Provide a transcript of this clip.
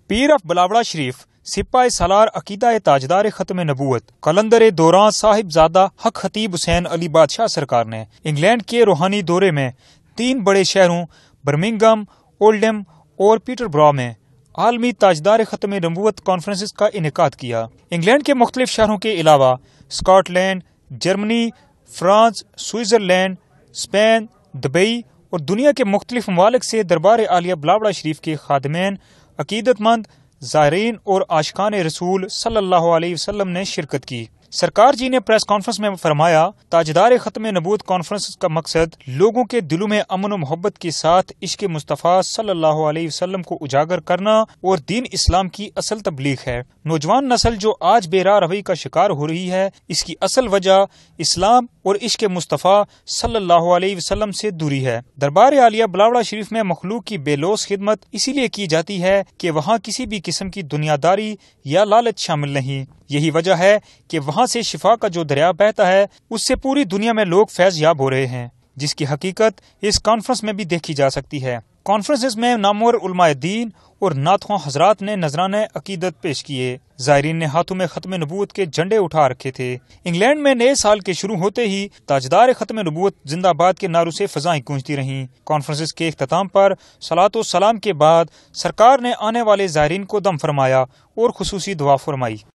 پیر of بلاوڑا شریف سپاہ سالار عقیدہ تاجدار ختم نبوت قلندر دوران صاحب زادہ حق خطیب حسین علی بادشاہ سرکار نے انگلینڈ کے روحانی دورے میں 3 بڑے شہروں برمنگھم، اولڈہم اور پیٹر برا میں عالمی تاجدار ختم نبوت کانفرنسز کا انعقاد کیا۔ انگلینڈ کے مختلف شہروں کے علاوہ Scotland, Germany, France, Switzerland, Spain, Dubai اور دنیا کے مختلف ممالک سے دربار عالیہ بلاوڑا شریف کے خادمین، عقیدت مند، زائرین اور عاشقان رسول صلی اللہ علیہ وسلم نے شرکت کی۔ سرکار جی نے پریس کانفرنس میں فرمایا، تاجدار ختم نبوت کانفرنس کا مقصد لوگوں کے دلوں میں امن و محبت کے ساتھ عشق مصطفیٰ صلی اللہ علیہ وسلم کو اجاگر کرنا اور دین اسلام کی اصل تبلیغ ہے۔ نوجوان نسل جو آج بے راہ روی کا شکار ہو رہی ہے، اس کی اصل وجہ اسلام اور عشق مصطفیٰ صلی اللہ علیہ وسلم سے دوری ہے۔ دربار عالیہ بلاوڑا شریف میں مخلوق کی بے لوث خدمت اسی لیے کی جاتی ہے کہ وہاں کسی بھی قسم کی دنیاداری یا لالچ شامل نہیں۔ یہی وجہ ہے کہ وہاں سے شفا کا جو دریا بہتا ہے، اس سے پوری دنیا میں لوگ فیض یاب ہو رہے ہیں، جس کی حقیقت اس کانفرنس میں بھی دیکھی جا سکتی ہے۔ کانفرنس میں نامور علماء دین اور نعت خواں حضرات نے نذرانہ عقیدت پیش کیے۔ زائرین نے ہاتھوں میں ختم نبوت کے جھنڈے اٹھا رکھے تھے۔ انگلینڈ میں نئے سال کے شروع ہوتے ہی تاجدار ختم نبوت زندہ باد کے نعروں سے فضائیں گونجتی رہیں۔ کانفرنس کے اختتام پر صلاۃ و سلام کے بعد سرکار نے آنے والے زائرین کو دم فرمایا اور خصوصی دعا فرمائی۔